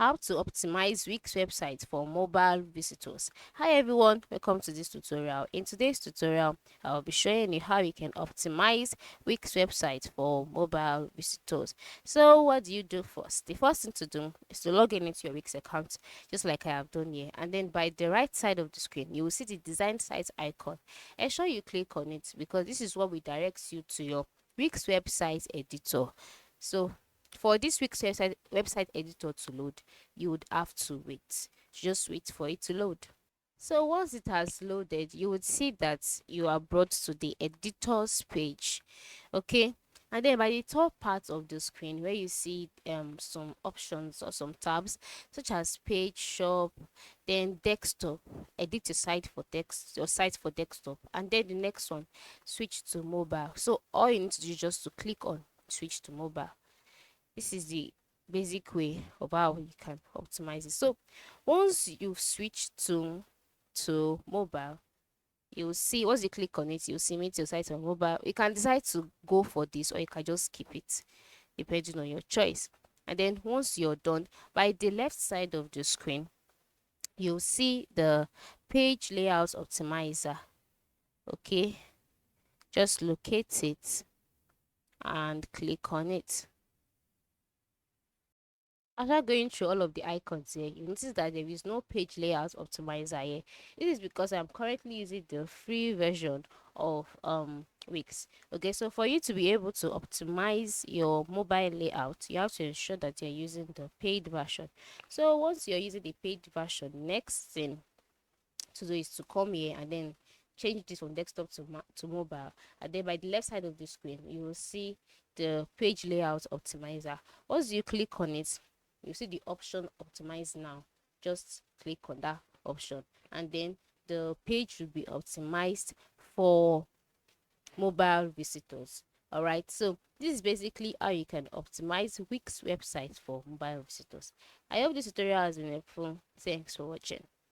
how to optimize Wix website for mobile visitors. Hi everyone, welcome to this tutorial. In today's tutorial, I'll be showing you how you can optimize Wix website for mobile visitors. So what do you do first? The first thing to do is to log in into your Wix account, just like I have done here. And then by the right side of the screen, you will see the design site icon. Ensure you click on it because this is what will direct you to your Wix website editor. So for this week's website editor to load, you would have to wait. Just wait for it to load. So once it has loaded, you would see that you are brought to the editors page. Okay. And then by the top part of the screen where you see some options or some tabs such as page, shop, then desktop, edit your site for desktop, and then the next one, switch to mobile. So all you need to do is just to click on switch to mobile. This is the basic way of how you can optimize it. So once you've switched to mobile, you'll see once you click on it, you'll see meet your site on mobile. You can decide to go for this or you can just skip it depending on your choice. And then once you're done, by the left side of the screen, you'll see the page layout optimizer. Okay, just locate it and click on it. After going through all of the icons here, you notice that there is no page layout optimizer here. This is because I'm currently using the free version of Wix. Okay, so for you to be able to optimize your mobile layout, you have to ensure that you're using the paid version. So once you're using the paid version, next thing to do is to come here and then change this from desktop to mobile, and then by the left side of the screen you will see the page layout optimizer. Once you click on it, you see the option optimize now. Just click on that option and then the page will be optimized for mobile visitors. All right, so this is basically how you can optimize Wix website for mobile visitors. I hope this tutorial has been helpful. Thanks for watching.